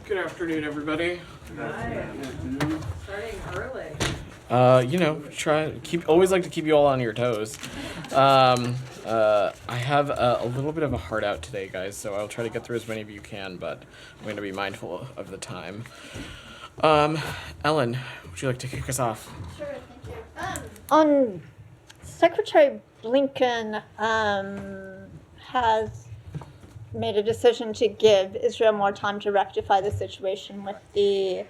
Good afternoon, everybody. Hi. Starting early. Always like to keep you all on your toes. I have a little bit of a heart out today, guys, so I'll try to get through as many of you can, but I'm going to be mindful of the time. Ellen, would you like to kick us off? Sure, thank you. On Secretary Blinken has made a decision to give Israel more time to rectify the situation with the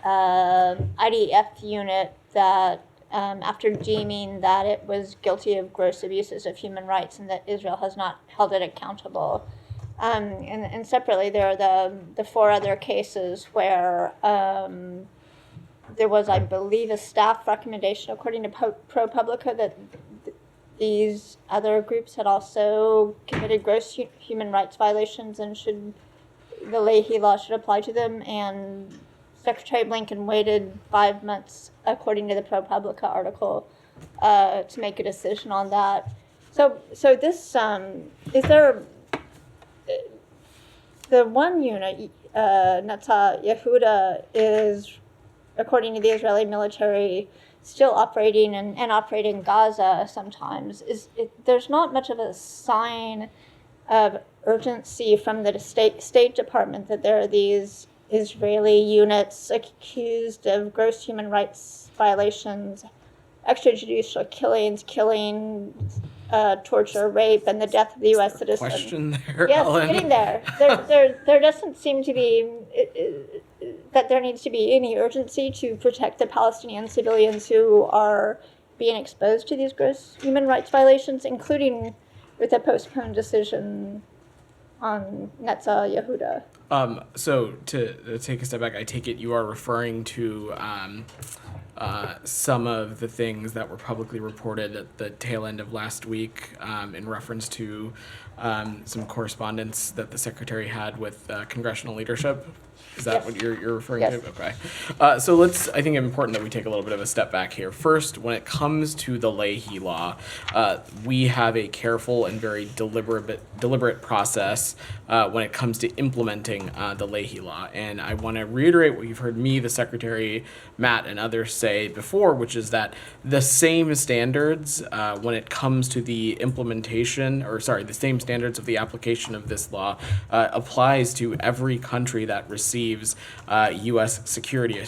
IDF unit that after deeming that it was guilty of gross abuses of human rights and that Israel has not held it accountable. And separately, there are the four other cases where there was, I believe, a staff recommendation, according to ProPublica, that these other groups had also committed gross human rights violations and the Leahy law should apply to them. And Secretary Blinken waited 5 months, according to the ProPublica article, to make a decision on that. So this is there. The one unit, Netzah Yehuda, is, according to the Israeli military, still operating and operating in Gaza sometimes. There's not much of a sign of urgency from the State Department that there are these Israeli units accused of gross human rights violations, extrajudicial killings, torture, rape, and the death of the U.S. citizen. Question there, Yes, Ellen? getting there. There doesn't seem to be that there needs to be any urgency to protect the Palestinian civilians who are being exposed to these gross human rights violations, including with a postponed decision on Netzah Yehuda. So to take a step back, I take it you are referring to some of the things that were publicly reported at the tail end of last week in reference to some correspondence that the secretary had with congressional leadership. Is that Yes. what you're referring Yes. to? Okay. So I think it's important that we take a little bit of a step back here. First, when it comes to the Leahy law, we have a careful and very deliberate process when it comes to implementing the Leahy law. And I want to reiterate what you've heard me, the secretary, Matt, and others say before, which is that the same standards when it comes to the the same standards of the application of this law applies to every country that receives U.S. security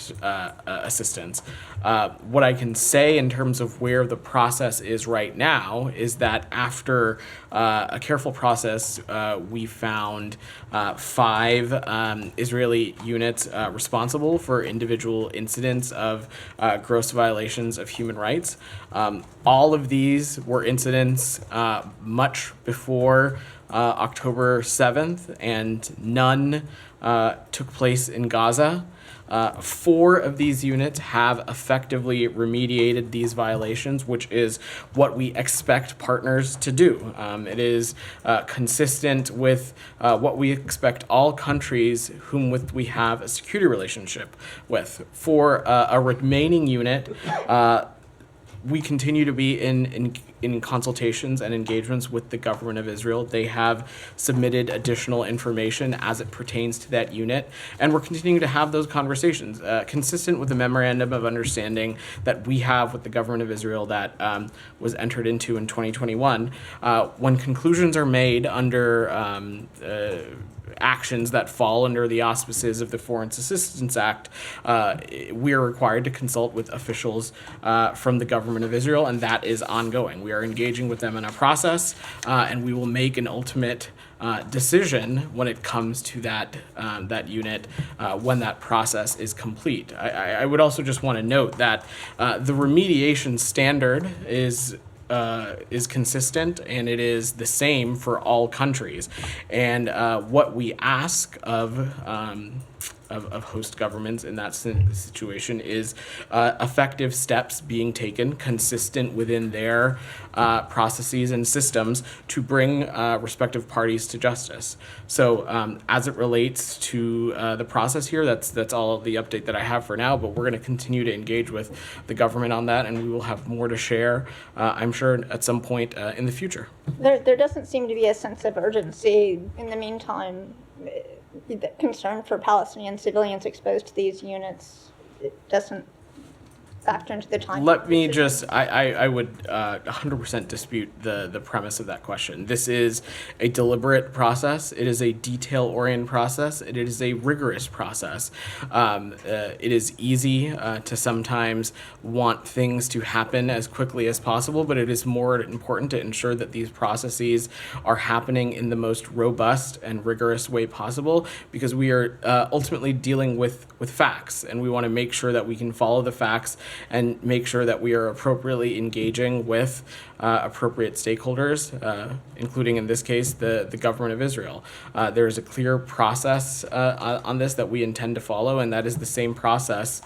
assistance. What I can say in terms of where the process is right now is that after a careful process, we found 5 Israeli units responsible for individual incidents of gross violations of human rights. All of these were incidents much before October 7th, and none took place in Gaza. 4 of these units have effectively remediated these violations, which is what we expect partners to do. It is consistent with what we expect all countries whom we have a security relationship with. For a remaining unit, we continue to be in consultations and engagements with the government of Israel. They have submitted additional information as it pertains to that unit, and we're continuing to have those conversations, consistent with the memorandum of understanding that we have with the government of Israel that was entered into in 2021. When conclusions are made under actions that fall under the auspices of the Foreign Assistance Act, we are required to consult with officials from the government of Israel, and that is ongoing. We are engaging with them in a process, and we will make an ultimate decision when it comes to that unit when that process is complete. I would also just want to note that the remediation standard is consistent, and it is the same for all countries. And what we ask of host governments in that situation is effective steps being taken consistent within their processes and systems to bring respective parties to justice. So as it relates to the process here, that's all the update that I have for now, but we're going to continue to engage with the government on that, and we will have more to share, I'm sure, at some point in the future. There doesn't seem to be a sense of urgency in the meantime. the concern for Palestinian civilians exposed to these units, it doesn't factor into the time. Let me just, I would 100% dispute the premise of that question. This is a deliberate process. It is a detail-oriented process. It is a rigorous process. It is easy to sometimes want things to happen as quickly as possible, but it is more important to ensure that these processes are happening in the most robust and rigorous way possible, because we are ultimately dealing with facts, and we want to make sure that we can follow the facts and make sure that we are appropriately engaging with appropriate stakeholders, including in this case the government of Israel. There is a clear process on this that we intend to follow, and that is the same process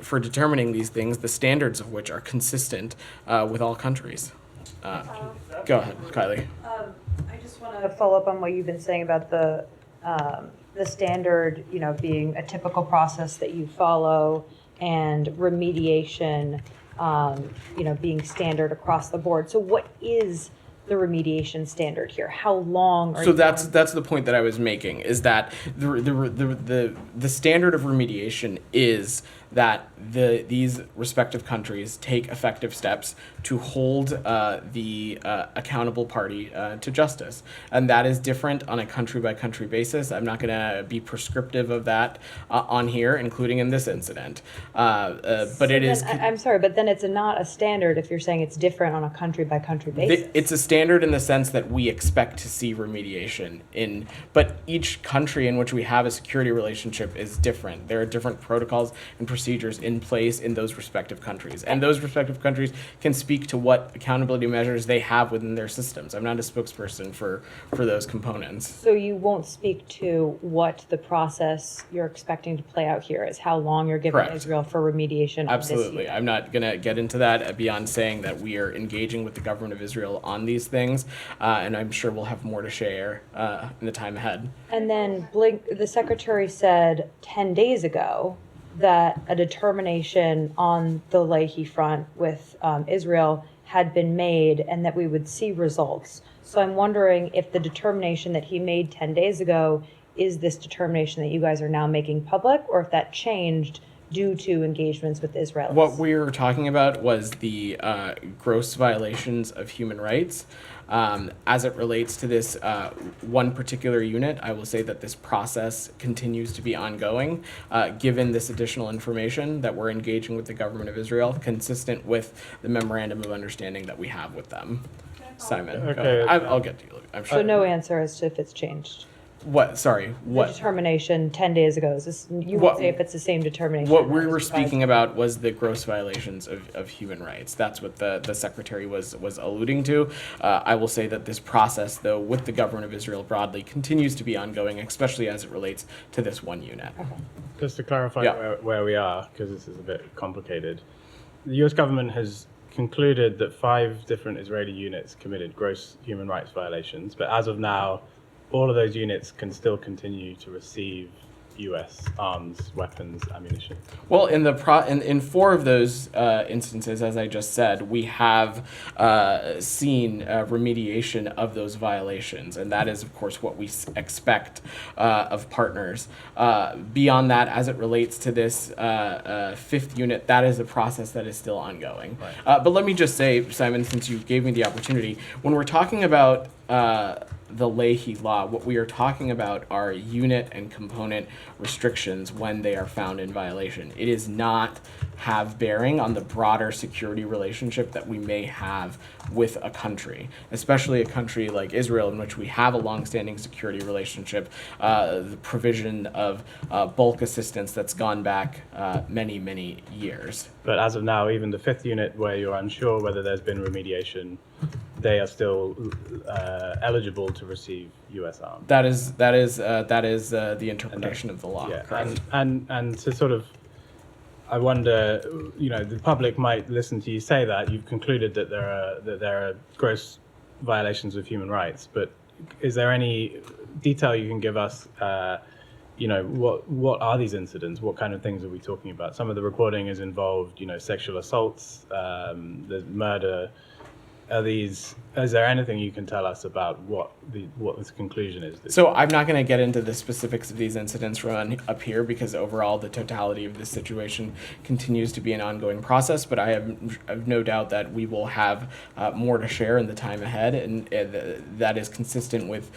for determining these things, the standards of which are consistent with all countries. Go ahead, Kylie. I just want to follow up on what you've been saying about the standard, being a typical process that you follow, and remediation, being standard across the board. So what is the remediation standard here? How long are So you that's going? the point that I was making, is that the standard of remediation is that these respective countries take effective steps to hold the accountable party to justice, and that is different on a country by country basis. I'm not going to be prescriptive of that on here, including in this incident, but it is. I'm sorry, but then it's not a standard if you're saying it's different on a country by country basis. It's a standard in the sense that we expect to see remediation in, but each country in which we have a security relationship is different. There are different protocols and procedures in place in those respective countries, and those respective countries can speak to what accountability measures they have within their systems. I'm not a spokesperson for those components. So you won't speak to what the process you're expecting to play out here is, how long you're giving Correct. Israel for remediation of this Absolutely. unit. I'm not going to get into that beyond saying that we are engaging with the government of Israel on these things, and I'm sure we'll have more to share in the time ahead. And then the secretary said 10 days ago that a determination on the Leahy front with Israel had been made and that we would see results. So I'm wondering if the determination that he made 10 days ago is this determination that you guys are now making public, or if that changed due to engagements with Israelis. What we were talking about was the gross violations of human rights. As it relates to this one particular unit, I will say that this process continues to be ongoing, given this additional information that we're engaging with the government of Israel, consistent with the memorandum of understanding that we have with them. Simon, go Okay. ahead. I'll get to you. I'm sure. So no answer as to if it's changed. What? Sorry. The What? determination 10 days ago, is this, you What- won't say if it's the same determination. What we that were was revised. speaking about was the gross violations of human rights. That's what the secretary was alluding to. I will say that this process, though, with the government of Israel broadly, continues to be ongoing, especially as it relates to this one unit. Just to clarify Yeah. where we are, because this is a bit complicated, the US government has concluded that 5 different Israeli units committed gross human rights violations, but as of now, all of those units can still continue to receive US arms, weapons, ammunition. Well, in 4 of those instances, as I just said, we have seen remediation of those violations, and that is, of course, what we expect of partners. Beyond that, as it relates to this 5th unit, that is a process that is still ongoing. Right. But let me just say, Simon, since you gave me the opportunity, when we're talking about the Leahy Law, what we are talking about are unit and component restrictions when they are found in violation. It is not have bearing on the broader security relationship that we may have with a country, especially a country like Israel, in which we have a longstanding security relationship, the provision of bulk assistance that's gone back many, many years. But as of now, even the 5th unit, where you're unsure whether there's been remediation, they are still eligible to receive US arms. That is the interpretation of the law. Yeah, Correct. and to sort of, I wonder, the public might listen to you say that you've concluded that there are gross violations of human rights, but is there any detail you can give us? What are these incidents? What kind of things are we talking about? Some of the reporting has involved, sexual assaults, the murder, Is there anything you can tell us about what this conclusion is? So I'm not going to get into the specifics of these incidents from up here because overall the totality of this situation continues to be an ongoing process. But I have no doubt that we will have more to share in the time ahead, and that is consistent with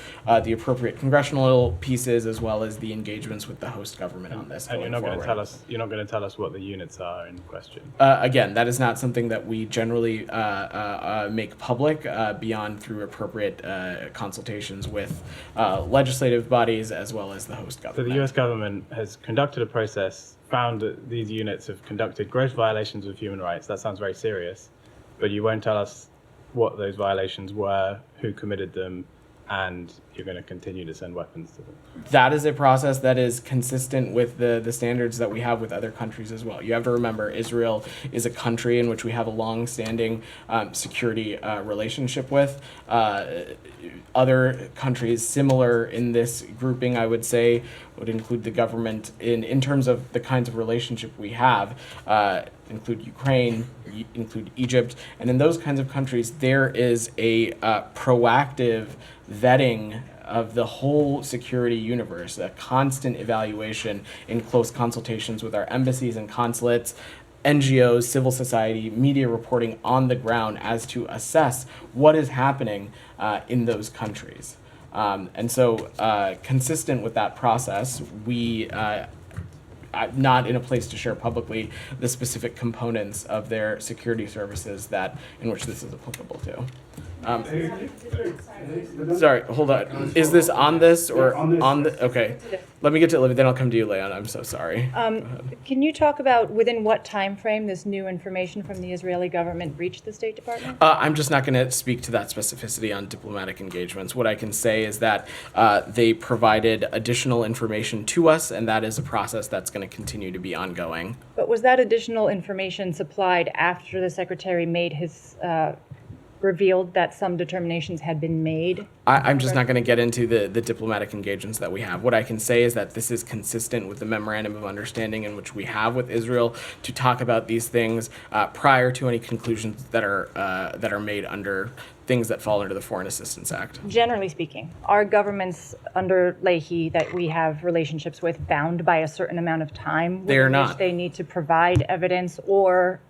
the appropriate congressional pieces as well as the engagements with the host government on this. And you're not going going to forward. you're not going to tell us what the units are in question. Again, that is not something that we generally make public beyond through appropriate consultations with legislative bodies as well as the host So government. the U.S. government has conducted a process, found that these units have conducted gross violations of human rights. That sounds very serious, but you won't tell us what those violations were, who committed them, and you're going to continue to send weapons to them. That is a process that is consistent with the standards that we have with other countries as well. You have to remember, Israel is a country in which we have a long-standing security relationship with. Other countries similar in this grouping, I would say, would include the government in terms of the kinds of relationship we have, include Ukraine, include Egypt, and in those kinds of countries, there is a proactive vetting of the whole security universe, a constant evaluation in close consultations with our embassies and consulates, NGOs, civil society, media reporting on the ground as to assess what is happening in those countries. And so, consistent with that process, I'm not in a place to share publicly the specific components of their security services in which this is applicable to. Sorry, hold on. Is this on this or on the? Okay, let me get to Olivia. Then I'll come to you, Leon. I'm so sorry. Can you talk about within what time frame this new information from the Israeli government reached the State Department? I'm just not going to speak to that specificity on diplomatic engagements. What I can say is that they provided additional information to us, and that is a process that's going to continue to be ongoing. But was that additional information supplied after the Secretary made his revealed that some determinations had been made? I'm just not going to get into the diplomatic engagements that we have. What I can say is that this is consistent with the memorandum of understanding in which we have with Israel to talk about these things prior to any conclusions that are made under things that fall under the Foreign Assistance Act. Generally speaking, are governments under Leahy that we have relationships with bound by a certain amount of time They are within which not. they need to provide evidence or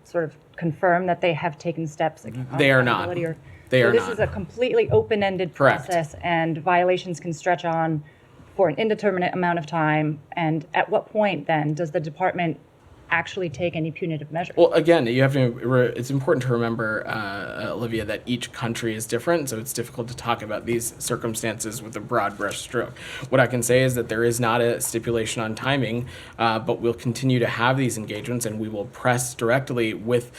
sort of confirm that they have taken steps? They are not. They so are this not. is a completely open-ended Correct. process, and violations can stretch on for an indeterminate amount of time. And at what point then does the department actually take any punitive measures? Well, again, you have to. It's important to remember, Olivia, that each country is different, so it's difficult to talk about these circumstances with a broad brush stroke. What I can say is that there is not a stipulation on timing, but we'll continue to have these engagements, and we will press directly with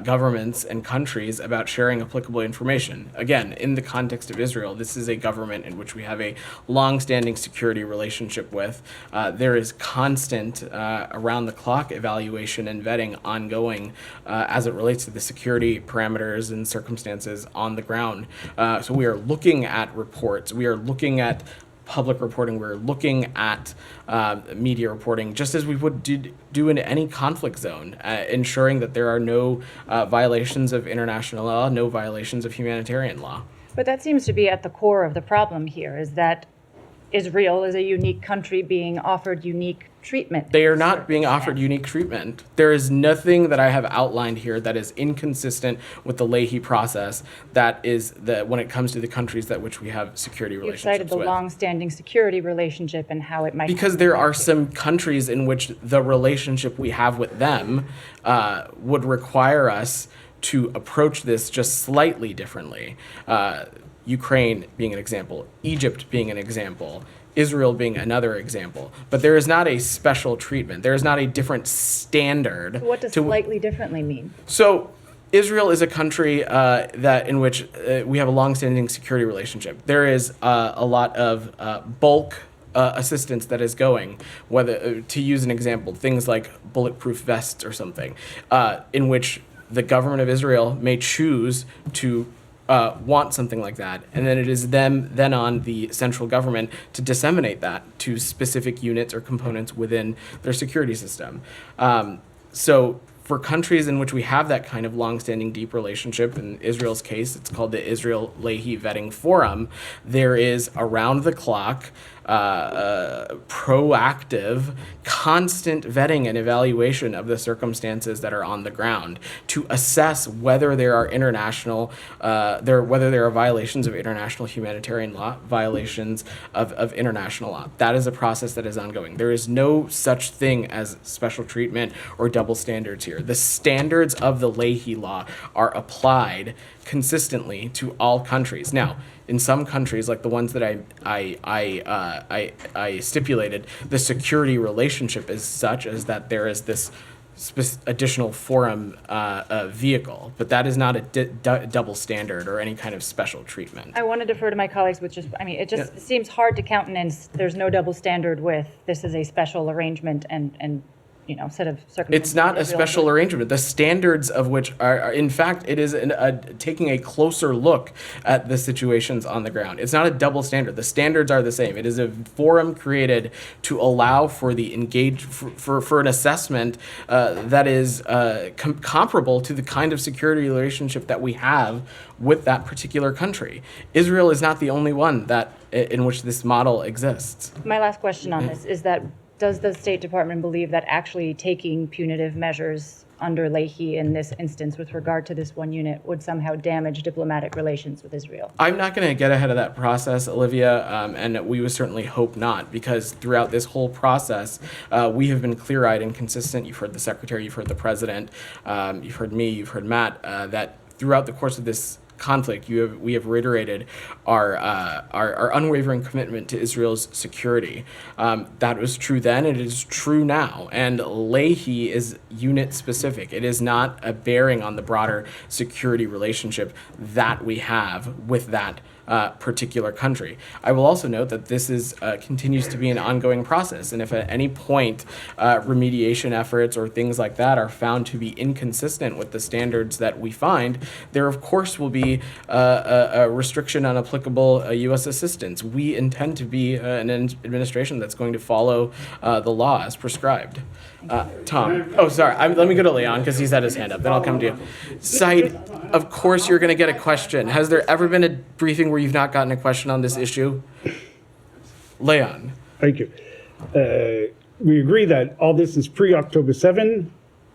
governments and countries about sharing applicable information. Again, in the context of Israel, this is a government in which we have a long-standing security relationship with. There is constant, around-the-clock evaluation and vetting ongoing as it relates to the security parameters and circumstances on the ground. So we are looking at reports. We are looking at public reporting. We're looking at media reporting, just as we would do in any conflict zone, ensuring that there are no violations of international law, no violations of humanitarian law. But that seems to be at the core of the problem here, is that Israel is a unique country being offered unique treatment. They are not being offered unique treatment. There is nothing that I have outlined here that is inconsistent with the Leahy process when it comes to the countries that which we have security You've relationships cited the with. long-standing security relationship and how it might... Because there are some countries in which the relationship we have with them would require us to approach this just slightly differently. Ukraine being an example, Egypt being an example, Israel being another example. But there is not a special treatment. There is not a different standard. What does slightly differently mean? So Israel is a country in which we have a long-standing security relationship. There is a lot of bulk assistance that is going, whether to use an example, things like bulletproof vests or something, in which the government of Israel may choose to want something like that, and then it is then on the central government to disseminate that to specific units or components within their security system. So For countries in which we have that kind of longstanding deep relationship, in Israel's case, it's called the Israel Lehi Vetting Forum, there is around the clock, proactive, constant vetting and evaluation of the circumstances that are on the ground to assess whether there are whether there are violations of international humanitarian law, violations of international law. That is a process that is ongoing. There is no such thing as special treatment or double standards here. The standards of the Lehi law are applied consistently to all countries. Now, in some countries, like the ones that I stipulated, the security relationship is such as that there is this additional forum vehicle, but that is not a double standard or any kind of special treatment. I want to defer to my colleagues with it just seems hard to countenance. There's no double standard with this is a special arrangement and set of circumstances. It's not a special arrangement. The standards of which are in fact, it is taking a closer look at the situations on the ground. It's not a double standard. The standards are the same. It is a forum created to allow for the for an assessment that is comparable to the kind of security relationship that we have with that particular country. Israel is not the only one in which this model exists. My last question on this is that does the State Department believe that actually taking punitive measures under Lehi in this instance with regard to this one unit would somehow damage diplomatic relations with Israel? I'm not going to get ahead of that process, Olivia, and we would certainly hope not, because throughout this whole process, we have been clear-eyed and consistent. You've heard the Secretary, you've heard the President, you've heard me, you've heard Matt, that throughout the course of this conflict, we have reiterated our unwavering commitment to Israel's security. That was true then, and it is true now. And Lehi is unit specific. It is not a bearing on the broader security relationship that we have with that particular country. I will also note that this continues to be an ongoing process, and if at any point remediation efforts or things like that are found to be inconsistent with the standards that we find, there of course will be a restriction on applicable U.S. assistance. We intend to be an administration that's going to follow the law as prescribed. Tom. Oh, sorry. Let me go to Leon because he's had his hand up. Then I'll come to you. Said, of course you're going to get a question. Has there ever been a briefing where you've not gotten a question on this issue? Leon. Thank you. We agree that all this is pre-October 7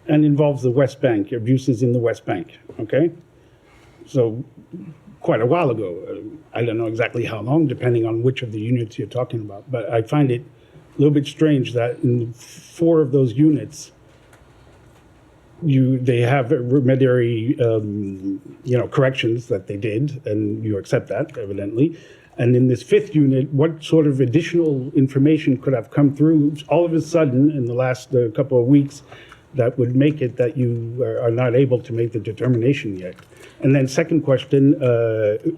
and involves the West Bank, abuses in the West Bank, okay? So quite a while ago, I don't know exactly how long, depending on which of the units you're talking about, but I find it a little bit strange that in 4 of those units, they have remediary, corrections that they did, and you accept that, evidently. And in this 5th unit, what sort of additional information could have come through all of a sudden in the last couple of weeks that would make it that you are not able to make the determination yet? And then second question,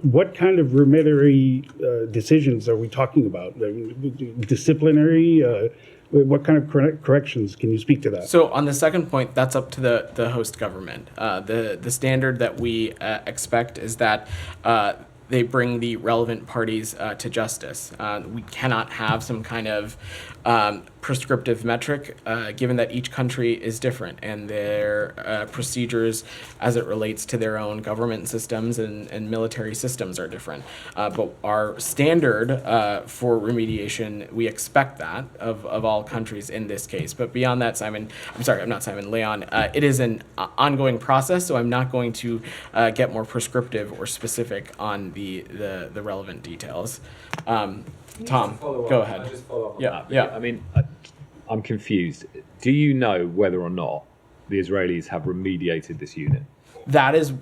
what kind of remediary decisions are we talking about? Disciplinary? What kind of corrections? Can you speak to that? So on the second point, that's up to the host government. The standard that we expect is that they bring the relevant parties to justice. We cannot have some kind of prescriptive metric, given that each country is different and their procedures as it relates to their own government systems and military systems are different. But our standard for remediation, we expect that of all countries in this case. But beyond that, Leon, it is an ongoing process, so I'm not going to get more prescriptive or specific on the relevant details. Tom, go ahead. I'll just follow up on Yeah, that. yeah. I mean, I'm confused. Do you know whether or not the Israelis have remediated this unit? That is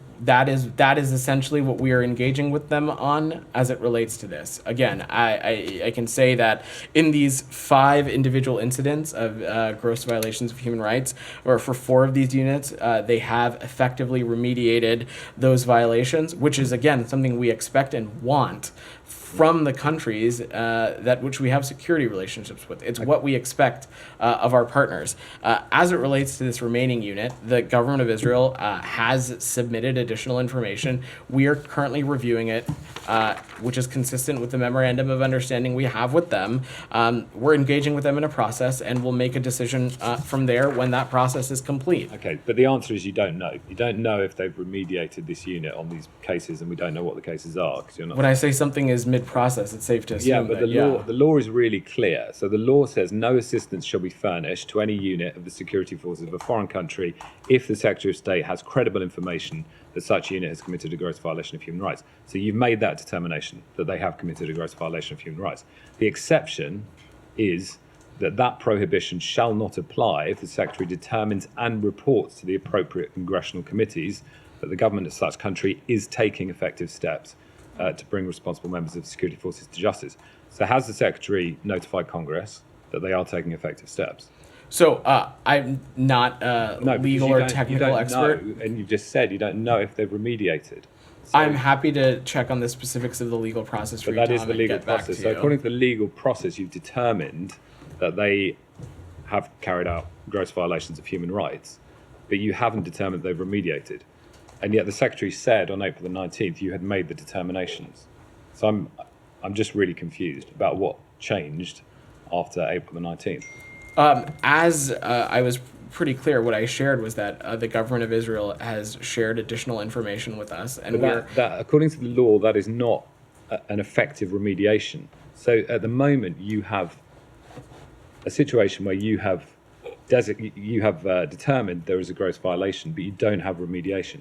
essentially what we are engaging with them on as it relates to this. Again, I can say that in these 5 individual incidents of gross violations of human rights, or for 4 of these units, they have effectively remediated those violations, which is, again, something we expect and want from the countries that which we have security relationships with. It's what we expect of our partners. As it relates to this remaining unit, the government of Israel has submitted a additional information. We are currently reviewing it, which is consistent with the memorandum of understanding we have with them. We're engaging with them in a process, and we'll make a decision from there when that process is complete. Okay, but the answer is you don't know. You don't know if they've remediated this unit on these cases, and we don't know what the cases are because you're not. When I say something is mid-process, it's safe to assume Yeah, but that, the law is really clear. So the law says no assistance shall be furnished to any unit of the security forces of a foreign country if the Secretary of State has credible information that such unit has committed a gross violation of human rights. So you've made that determination that they have committed a gross violation of human rights. The exception is that prohibition shall not apply if the Secretary determines and reports to the appropriate congressional committees that the government of such country is taking effective steps to bring responsible members of the security forces to justice. So has the Secretary notified Congress that they are taking effective steps? So I'm not a No, because legal you or don't- technical you don't expert. know, and you just said you don't know if they've remediated. So- I'm happy to check on the specifics of the legal process for But you, that is Tom, the and legal get back process. to So you. according to the legal process, you've determined that they have carried out gross violations of human rights, but you haven't determined they've remediated. And yet the Secretary said on April the 19th you had made the determinations. So I'm just really confused about what changed after April the 19th. As I was pretty clear, what I shared was that the government of Israel has shared additional information with us, and we're That, according to the law, that is not an effective remediation. So at the moment, you have a situation where you have determined there is a gross violation, but you don't have remediation.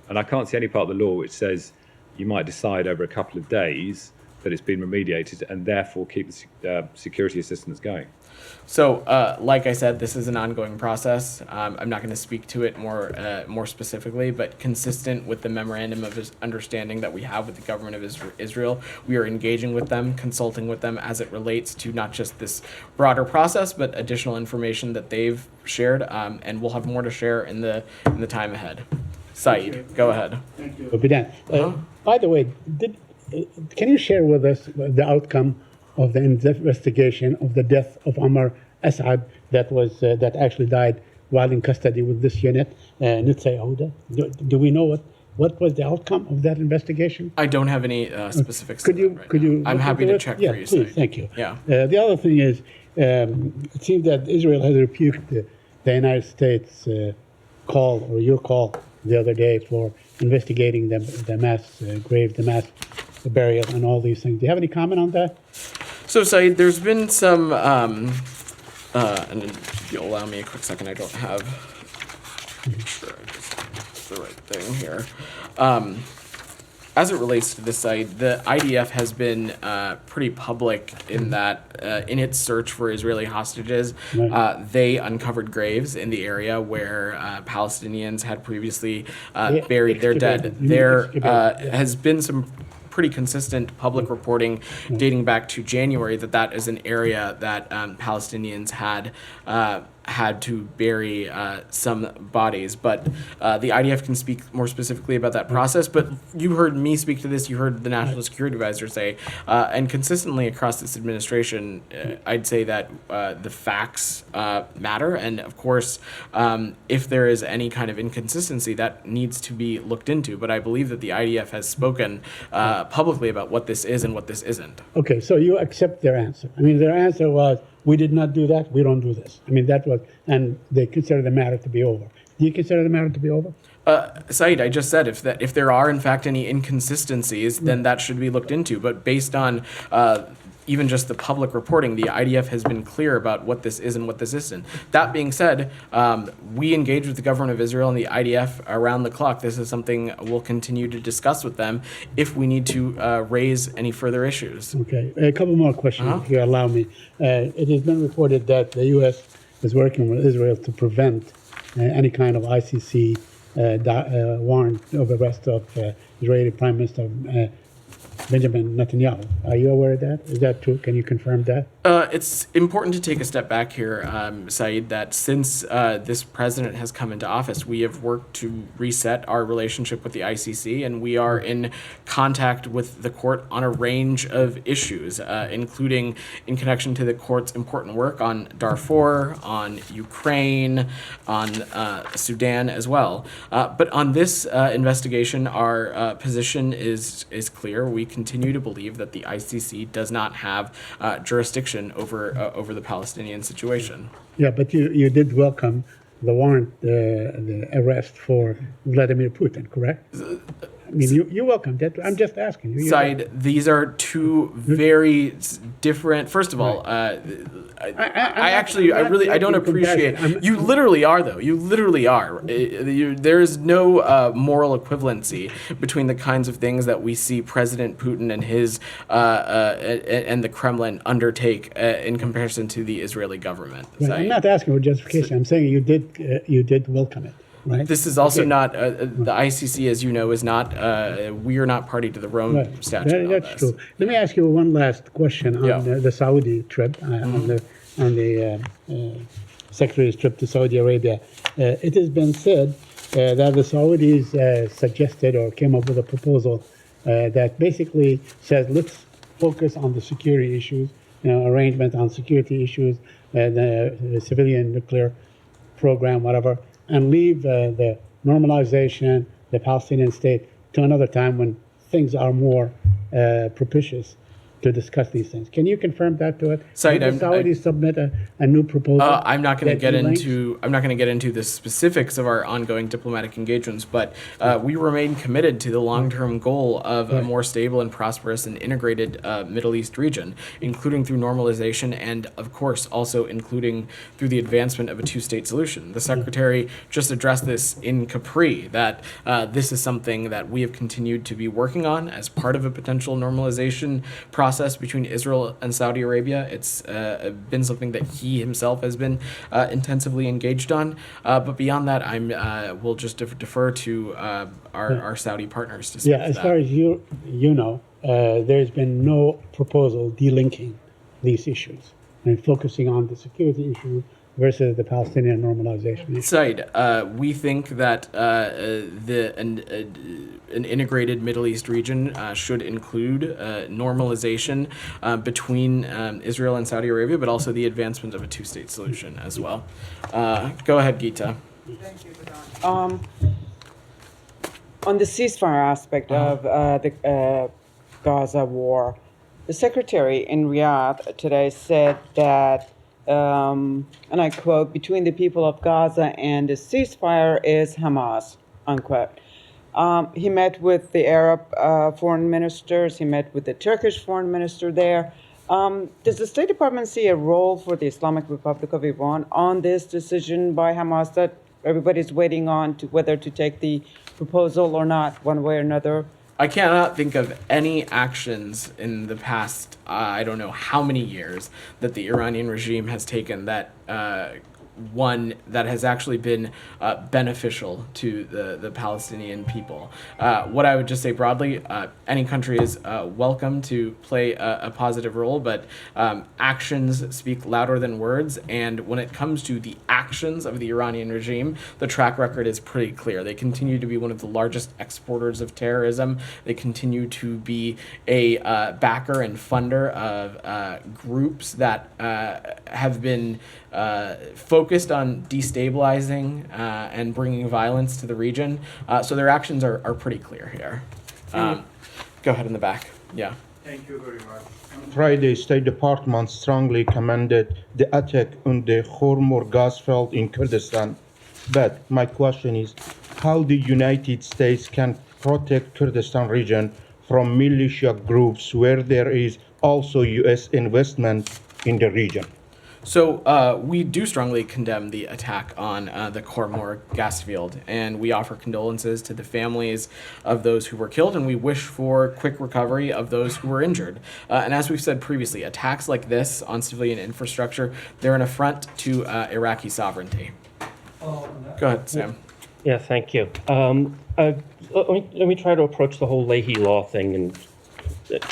And I can't see any part of the law which says you might decide over a couple of days that it's been remediated and therefore keep the security assistance going. So, like I said, this is an ongoing process. I'm not going to speak to it more specifically, but consistent with the memorandum of understanding that we have with the government of Israel, we are engaging with them, consulting with them as it relates to not just this broader process, but additional information that they've shared, and we'll have more to share in the time ahead. Saeed, go ahead. Bidan. By the way, can you share with us the outcome of the investigation of the death of Amr Asad that actually died while in custody with this unit, Nitzay Ouda? Do we know what was the outcome of that investigation? I don't have any specifics. Could to you? that right Could now. you? I'm look happy into to it? check Yeah, for you. please. Saeed. Thank you. Yeah. The other thing is, it seems that Israel has rebuked the United States call or your call the other day for investigating the mass grave, the mass burial, and all these things. Do you have any comment on that? So, Saeed, there's been some, and if you'll allow me a quick second, I don't have, sure I just have the right thing here. As it relates to this site, the IDF has been pretty public in that in its search for Israeli hostages, they uncovered graves in the area where Palestinians had previously buried their dead. Excavated. There Excavated, yeah. has been some pretty consistent public reporting dating back to January that is an area that Palestinians had to bury some bodies, but the IDF can speak more specifically about that process. But you heard me speak to this, you heard the National Security Advisor say, and consistently across this administration, I'd say that the facts matter, and of course, if there is any kind of inconsistency, that needs to be looked into. But I believe that the IDF has spoken publicly about what this is and what this isn't. Okay, so you accept their answer. I mean, their answer was, we did not do that, we don't do this. I mean, that was, and they consider the matter to be over. Do you consider the matter to be over? Saeed, I just said if there are in fact any inconsistencies, then that should be looked into. But based on even just the public reporting, the IDF has been clear about what this is and what this isn't. That being said, we engage with the government of Israel and the IDF around the clock. This is something we'll continue to discuss with them if we need to raise any further issues. Okay, a couple more questions, if you allow me. It has been reported that the U.S. is working with Israel to prevent any kind of ICC warrant of arrest of Israeli Prime Minister Benjamin Netanyahu. Are you aware of that? Is that true? Can you confirm that? It's important to take a step back here, Saeed, that since this president has come into office, we have worked to reset our relationship with the ICC, and we are in contact with the court on a range of issues, including in connection to the court's important work on Darfur, on Ukraine, on Sudan as well. But on this investigation, our position is clear. We continue to believe that the ICC does not have jurisdiction over the Palestinian situation. Yeah, but you did welcome the warrant, the arrest for Vladimir Putin, correct? I mean, you welcomed it. I'm just asking you. Said these are two very different. First of all, I don't appreciate. You literally are, though. You literally are. There is no moral equivalency between the kinds of things that we see President Putin and his and the Kremlin undertake in comparison to the Israeli government. Right, I'm not asking for justification. I'm saying you did welcome it. Right. This is also not the ICC, as you know, is not. We are not party to the Rome Statute. That's true. Let me ask you one last question on the Saudi trip, on the Secretary's trip to Saudi Arabia. It has been said that the Saudis suggested or came up with a proposal that basically says let's focus on the security issues, arrangement on security issues, the civilian nuclear program, whatever, and leave the normalization, the Palestinian state, to another time when things are more propitious to discuss these things. Can you confirm that to it? Saeed, Did the Saudis submit a new proposal? I'm not going to get links? into the specifics of our ongoing diplomatic engagements, but we remain committed to the long-term goal of a more stable and prosperous and integrated Middle East region, including through normalization and, of course, also including through the advancement of a two-state solution. The Secretary just addressed this in Capri, that this is something that we have continued to be working on as part of a potential normalization process between Israel and Saudi Arabia. It's been something that he himself has been intensively engaged on. But beyond that, we'll just defer to our Saudi partners to speak Yeah, to as that. far as you know, there's been no proposal delinking these issues and focusing on the security issue versus the Palestinian normalization issue. Said, we think that an integrated Middle East region should include normalization between Israel and Saudi Arabia, but also the advancement of a two-state solution as well. Go ahead, Geeta. Thank you, Badan. On the ceasefire aspect of the Gaza war, the secretary in Riyadh today said that, and I quote, between the people of Gaza and the ceasefire is Hamas, unquote. He met with the Arab foreign ministers. He met with the Turkish foreign minister there. Does the State Department see a role for the Islamic Republic of Iran on this decision by Hamas that everybody's waiting on to whether to take the proposal or not, one way or another? I cannot think of any actions in the past, I don't know how many years, that the Iranian regime has taken that one that has actually been beneficial to the Palestinian people. What I would just say broadly, any country is welcome to play a positive role, but actions speak louder than words. And when it comes to the actions of the Iranian regime, the track record is pretty clear. They continue to be one of the largest exporters of terrorism. They continue to be a backer and funder of groups that have been focused on destabilizing and bringing violence to the region. So their actions are pretty clear here. Go ahead in the back. Yeah. Thank you very much. On Friday, State Department strongly commended the attack on the Khormor gas field in Kurdistan. But my question is, how the United States can protect Kurdistan region from militia groups where there is also U.S. investment in the region? So we do strongly condemn the attack on the Khormor gas field, and we offer condolences to the families of those who were killed, and we wish for quick recovery of those who were injured. And as we've said previously, attacks like this on civilian infrastructure, they're an affront to Iraqi sovereignty. Go ahead, Sam. Yeah, thank you. Let me try to approach the whole Leahy Law thing in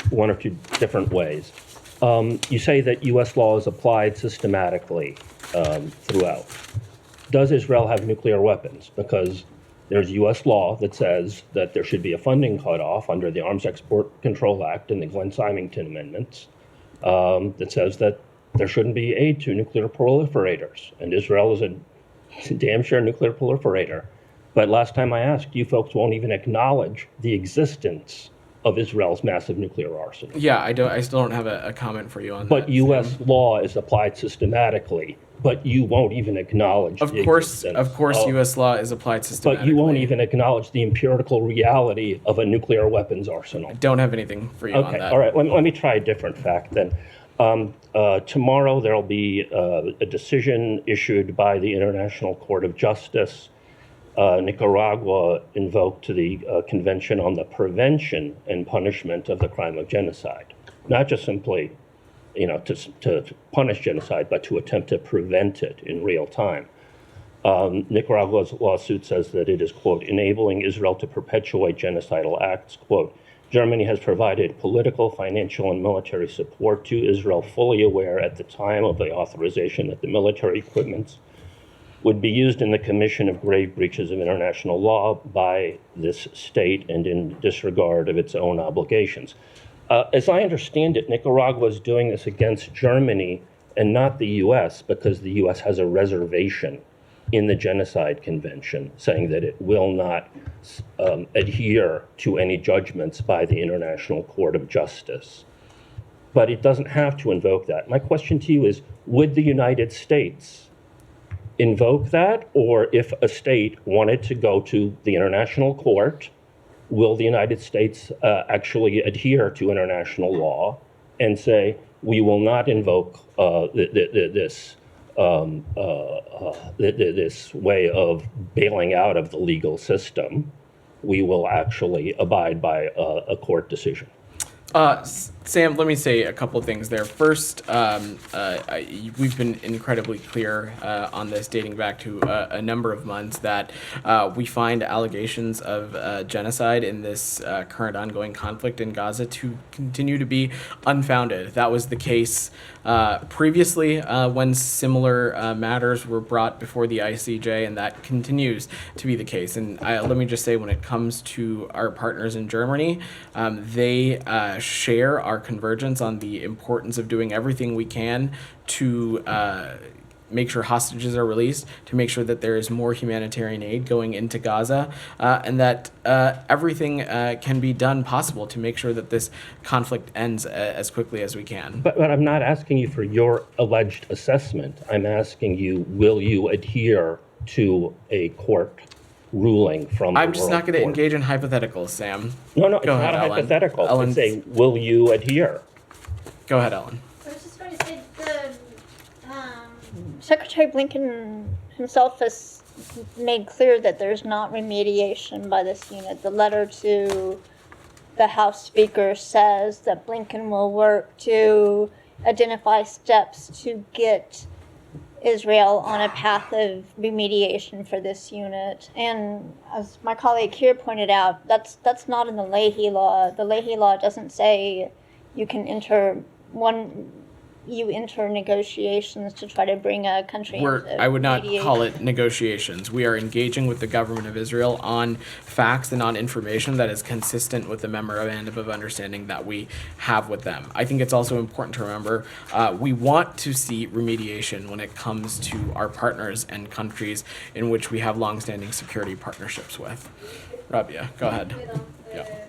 one or two different ways. You say that U.S. law is applied systematically throughout. Does Israel have nuclear weapons? Because there's U.S. law that says that there should be a funding cutoff under the Arms Export Control Act and the Glenn-Symington amendments that says that there shouldn't be aid to nuclear proliferators. And Israel is a damn sure nuclear proliferator. But last time I asked, you folks won't even acknowledge the existence of Israel's massive nuclear arsenal. Yeah, I still don't have a comment for you on But that. U.S. Sam. law is applied systematically, but you won't even acknowledge Of the course, existence U.S. law is applied systematically. But you won't even acknowledge the empirical reality of a nuclear weapons arsenal. Don't have anything for you on Okay, that. all right. Let me try a different fact then. Tomorrow there will be a decision issued by the International Court of Justice. Nicaragua invoked the Convention on the Prevention and Punishment of the Crime of Genocide, not just simply, to punish genocide, but to attempt to prevent it in real time. Nicaragua's lawsuit says that it is, quote, enabling Israel to perpetuate genocidal acts, quote. Germany has provided political, financial, and military support to Israel, fully aware at the time of the authorization that the military equipment would be used in the commission of grave breaches of international law by this state and in disregard of its own obligations. As I understand it, Nicaragua is doing this against Germany and not the U.S. because the U.S. has a reservation in the Genocide Convention saying that it will not adhere to any judgments by the International Court of Justice. But it doesn't have to invoke that. My question to you is, would the United States invoke that? Or if a state wanted to go to the international court, will the United States actually adhere to international law and say, we will not invoke this way of bailing out of the legal system? We will actually abide by a court decision. Sam, let me say a couple of things there. First, we've been incredibly clear on this, dating back to a number of months, that we find allegations of genocide in this current ongoing conflict in Gaza to continue to be unfounded. That was the case previously when similar matters were brought before the ICJ, and that continues to be the case. And let me just say, when it comes to our partners in Germany, they share our convergence on the importance of doing everything we can to make sure hostages are released, to make sure that there is more humanitarian aid going into Gaza, and that everything can be done possible to make sure that this conflict ends as quickly as we can. But I'm not asking you for your alleged assessment. I'm asking you, will you adhere to a court ruling from the I'm just World not going to Court? engage in hypotheticals, Sam. No, it's Go not ahead, a Ellen. hypothetical. Ellen. It's a, will you adhere? Go ahead, Ellen. I was just going to say Secretary Blinken himself has made clear that there's not remediation by this unit. The letter to the House Speaker says that Blinken will work to identify steps to get Israel on a path of remediation for this unit. And as my colleague here pointed out, that's not in the Leahy Law. The Leahy Law doesn't say you can enter negotiations to try to bring a country into I would not mediation. call it negotiations. We are engaging with the government of Israel on facts and on information that is consistent with the memorandum of understanding that we have with them. I think it's also important to remember we want to see remediation when it comes to our partners and countries in which we have longstanding security partnerships with. Rabia, go ahead. Yeah.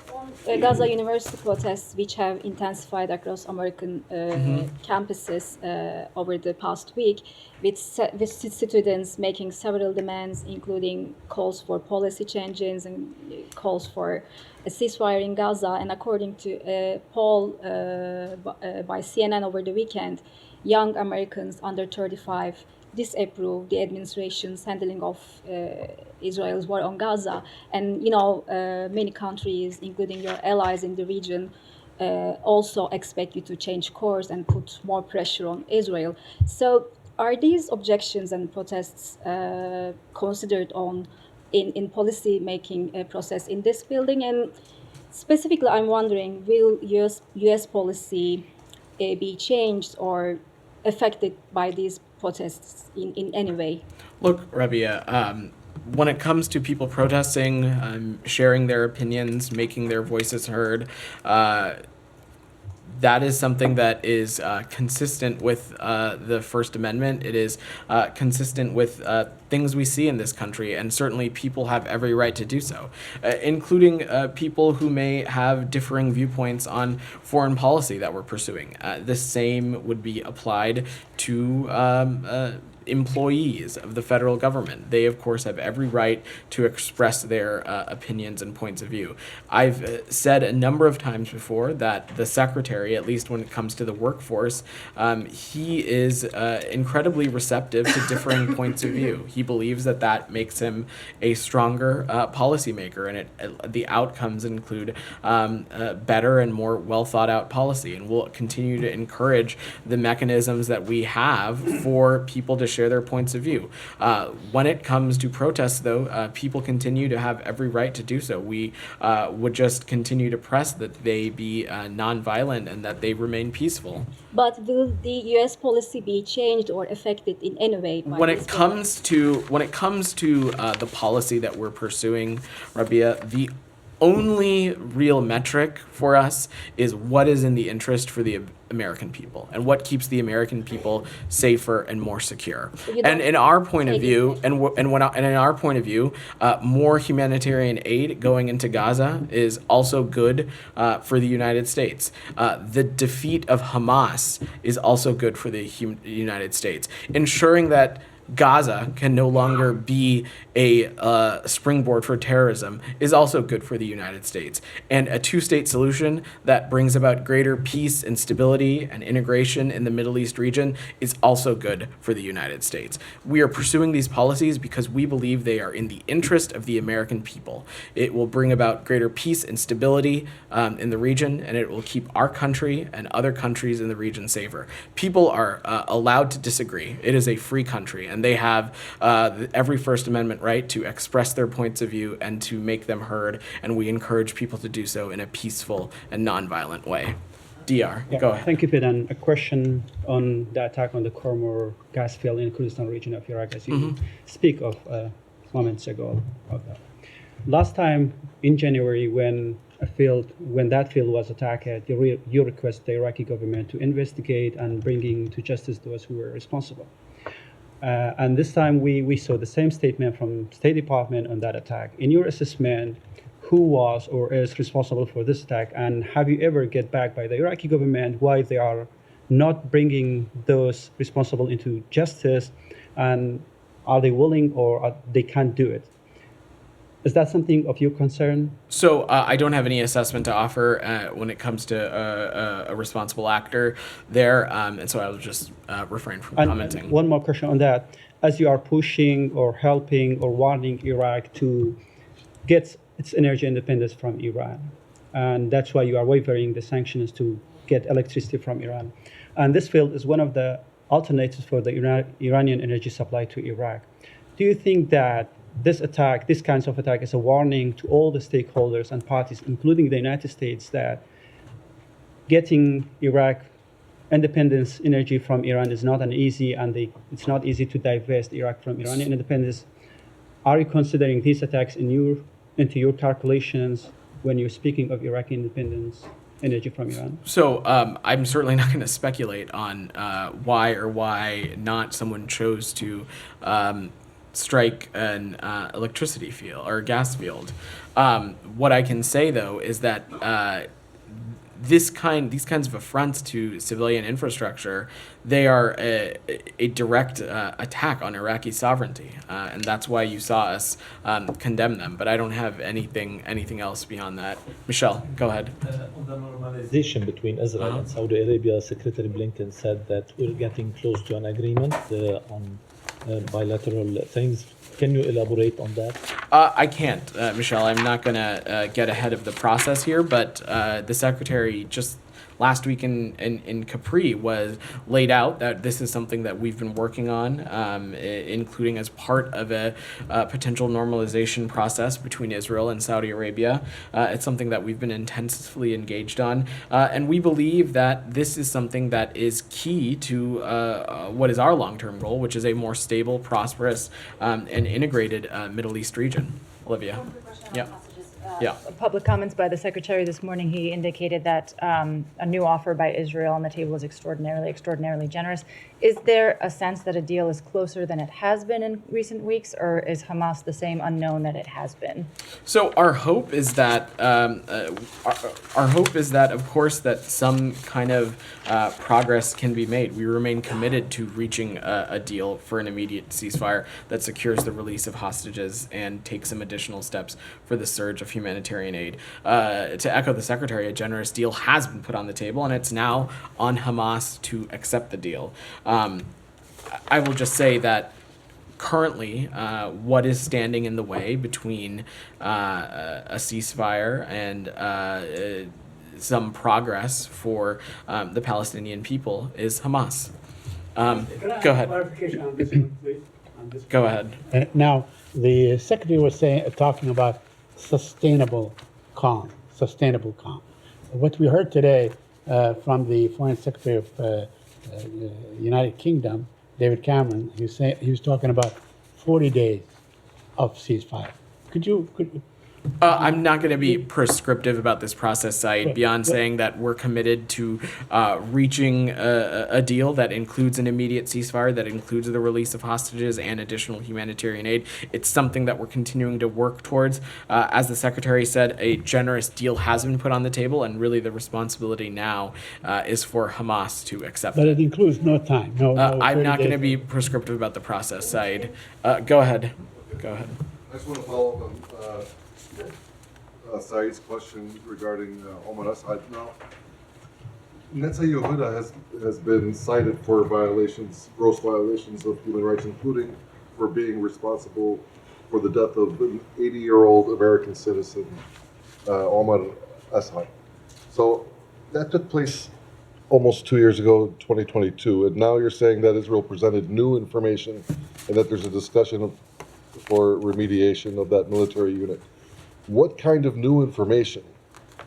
Gaza University protests, which have intensified across American campuses over the past week, with students making several demands, including calls for policy changes and calls for a ceasefire in Gaza. And according to a poll by CNN over the weekend, young Americans under 35 disapprove the administration's handling of Israel's war on Gaza. And, many countries, including your allies in the region, also expect you to change course and put more pressure on Israel. So are these objections and protests considered in policy-making process in this building? And specifically, I'm wondering, will U.S. policy be changed or affected by these protests in any way? Look, Rabia, when it comes to people protesting, sharing their opinions, making their voices heard, that is something that is consistent with the First Amendment. It is consistent with things we see in this country, and certainly people have every right to do so, including people who may have differing viewpoints on foreign policy that we're pursuing. The same would be applied to employees of the federal government. They, of course, have every right to express their opinions and points of view. I've said a number of times before that the secretary, at least when it comes to the workforce, he is incredibly receptive to differing points of view. He believes that that makes him a stronger policymaker, and the outcomes include better and more well thought out policy. And we'll continue to encourage the mechanisms that we have for people to share their points of view. When it comes to protests, though, people continue to have every right to do so. We would just continue to press that they be nonviolent and that they remain peaceful. But will the U.S. policy be changed or affected in any way by When this it comes to the policy that we're pursuing, Rabia, the only real metric for us is what is in the interest for the American people and what keeps the American people safer and more secure. And in our point of view, more humanitarian aid going into Gaza is also good for the United States. The defeat of Hamas is also good for the United States. Ensuring that Gaza can no longer be a springboard for terrorism is also good for the United States. And a two-state solution that brings about greater peace and stability and integration in the Middle East region is also good for the United States. We are pursuing these policies because we believe they are in the interest of the American people. It will bring about greater peace and stability in the region, and it will keep our country and other countries in the region safer. People are allowed to disagree. It is a free country, and they have every First Amendment right to express their points of view and to make them heard, and we encourage people to do so in a peaceful and nonviolent way. DR, go ahead. Thank you, Fidan. A question on the attack on the Khormor gas field in the Kurdistan region of Iraq, as you speak of moments ago. Last time in January, when that field was attacked, you request the Iraqi government to investigate and bringing to justice those who were responsible. And this time we saw the same statement from State Department on that attack. In your assessment, who was or is responsible for this attack, and have you ever get back by the Iraqi government why they are not bringing those responsible into justice, and are they willing or they can't do it? Is that something of your concern? So I don't have any assessment to offer when it comes to a responsible actor there, and so I will just refrain from commenting. One more question on that. As you are pushing or helping or wanting Iraq to get its energy independence from Iran, and that's why you are wavering the sanctions to get electricity from Iran. And this field is one of the alternatives for the Iranian energy supply to Iraq. Do you think that this kinds of attack is a warning to all the stakeholders and parties, including the United States, that getting Iraq independence energy from Iran is not it's not easy to divest Iraq from Iranian independence? Are you considering these attacks into your calculations when you're speaking of Iraqi independence energy from Iran? So I'm certainly not going to speculate on why or why not someone chose to strike an electricity field or a gas field. What I can say, though, is that these kinds of affronts to civilian infrastructure, they are a direct attack on Iraqi sovereignty, and that's why you saw us condemn them. But I don't have anything else beyond that. Michelle, go ahead. On the normalization between Israel and Saudi Arabia, Secretary Blinken said that we're getting close to an agreement on bilateral things. Can you elaborate on that? I can't, Michelle. I'm not going to get ahead of the process here, but the Secretary just last week in Capri was laid out that this is something that we've been working on, including as part of a potential normalization process between Israel and Saudi Arabia. It's something that we've been intensively engaged on, and we believe that this is something that is key to what is our long-term goal, which is a more stable, prosperous, and integrated Middle East region. Olivia. Yeah. Yeah. Public comments by the Secretary this morning, he indicated that a new offer by Israel on the table is extraordinarily generous. Is there a sense that a deal is closer than it has been in recent weeks, or is Hamas the same unknown that it has been? So our hope is that of course, that some kind of progress can be made. We remain committed to reaching a deal for an immediate ceasefire that secures the release of hostages and takes some additional steps for the surge of humanitarian aid. To echo the Secretary, a generous deal has been put on the table, and it's now on Hamas to accept the deal. I will just say that currently, what is standing in the way between a ceasefire and some progress for the Palestinian people is Hamas. Go ahead. Clarification on this one, please. Go ahead. Now, the secretary was talking about sustainable calm. What we heard today from the Foreign Secretary of United Kingdom, David Cameron, he was talking about 40 days of ceasefire. Could I'm not going to be prescriptive about this process, Saeed, beyond saying that we're committed to reaching a deal that includes an immediate ceasefire, that includes the release of hostages and additional humanitarian aid. It's something that we're continuing to work towards. As the Secretary said, a generous deal has been put on the table, and really the responsibility now is for Hamas to accept But it. it includes no time. No. I'm not 30 going to days. be prescriptive about the process, Saeed. Go ahead. I just want to follow up on Saeed's question regarding Omar Assad. Now, Netanyahu Yehuda has been cited for gross violations of human rights, including for being responsible for the death of an 80-year-old American citizen, Omar Assad. So that took place almost 2 years ago, 2022, and now you're saying that Israel presented new information and that there's a discussion for remediation of that military unit. What kind of new information,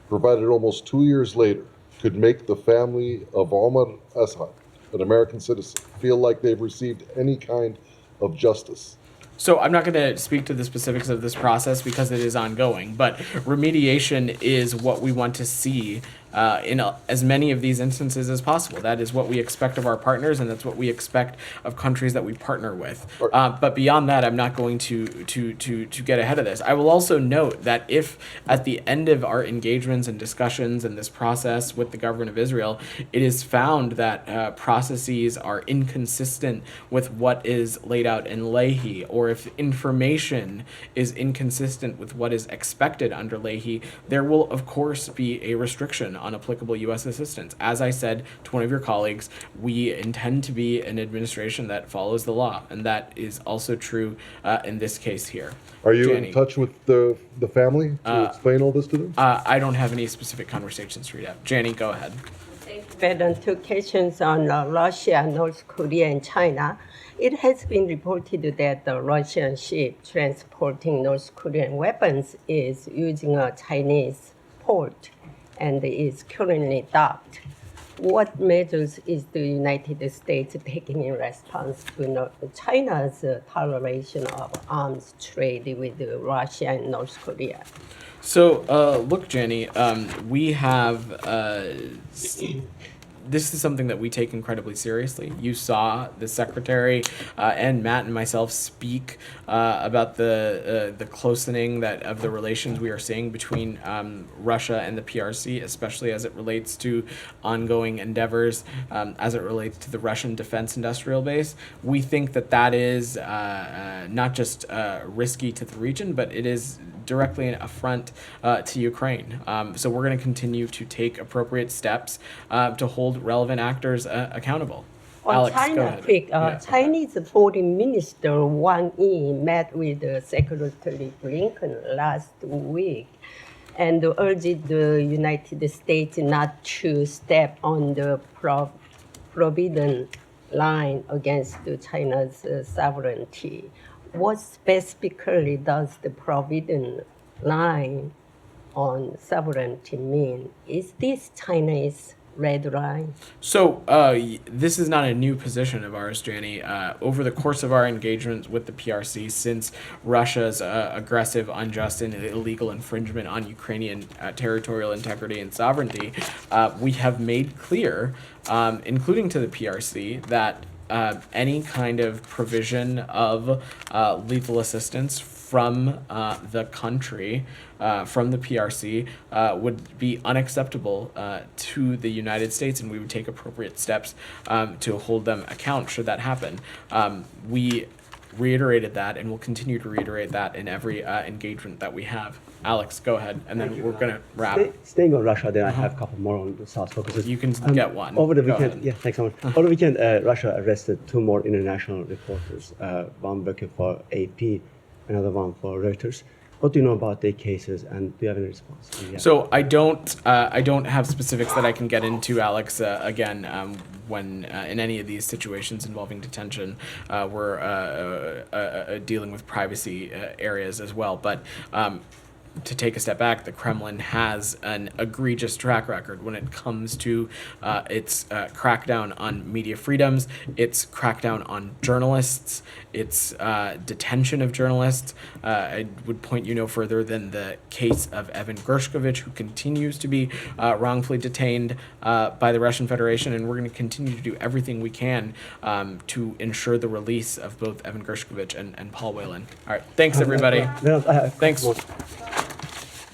provided almost 2 years later, could make the family of Omar Assad, an American citizen, feel like they've received any kind of justice? So I'm not going to speak to the specifics of this process because it is ongoing, but remediation is what we want to see in as many of these instances as possible. That is what we expect of our partners, and that's what we expect of countries that we partner with. But beyond that, I'm not going to get ahead of this. I will also note that if at the end of our engagements and discussions in this process with the government of Israel, it is found that processes are inconsistent with what is laid out in Leahy, or if information is inconsistent with what is expected under Leahy, there will of course be a restriction on applicable U.S. assistance. As I said to one of your colleagues, we intend to be an administration that follows the law, and that is also true in this case here. Are you Jani, in touch with the family to explain all this to them? I don't have any specific conversations to read out. Jani, go ahead. On two questions on Russia, North Korea, and China. It has been reported that the Russian ship transporting North Korean weapons is using a Chinese port and is currently docked. What measures is the United States taking in response to China's toleration of arms trade with Russia and North Korea? So, look, Jani, we have this is something that we take incredibly seriously. You saw the Secretary and Matt and myself speak about the closening of the relations we are seeing between Russia and the PRC, especially as it relates to ongoing endeavors, as it relates to the Russian defense industrial base. We think that is not just risky to the region, but it is directly an affront to Ukraine. So we're going to continue to take appropriate steps to hold relevant actors accountable. On Alex, China, go ahead. quick, Yeah. Chinese Foreign Minister Wang Yi met with Secretary Blinken last week. and urged the United States not to step on the forbidden line against China's sovereignty. What specifically does the forbidden line on sovereignty mean? Is this China's red line? So this is not a new position of ours, Janie. Over the course of our engagement with the PRC, since Russia's aggressive, unjust, and illegal infringement on Ukrainian territorial integrity and sovereignty, we have made clear, including to the PRC, that any kind of provision of lethal assistance from the country, from the PRC, would be unacceptable to the United States, and we would take appropriate steps to hold them account should that happen. We reiterated that and will continue to reiterate that in every engagement that we have. Alex, go ahead, and then we're going to wrap. Staying on Russia, then I have a couple more on the South Caucasus. You can get one. Over the Go weekend, ahead. yeah, thanks so much. Over the weekend, Russia arrested 2 more international reporters, one working for AP, another one for Reuters. What do you know about their cases, and do you have any response? Yeah. So I don't have specifics that I can get into, Alex. Again, when in any of these situations involving detention, we're dealing with privacy areas as well. But to take a step back, the Kremlin has an egregious track record when it comes to its crackdown on media freedoms, its crackdown on journalists, its detention of journalists. I would point you no further than the case of Evan Gershkovich, who continues to be wrongfully detained by the Russian Federation, and we're going to continue to do everything we can to ensure the release of both Evan Gershkovich and Paul Whelan. All right, thanks everybody. Thanks. Thanks.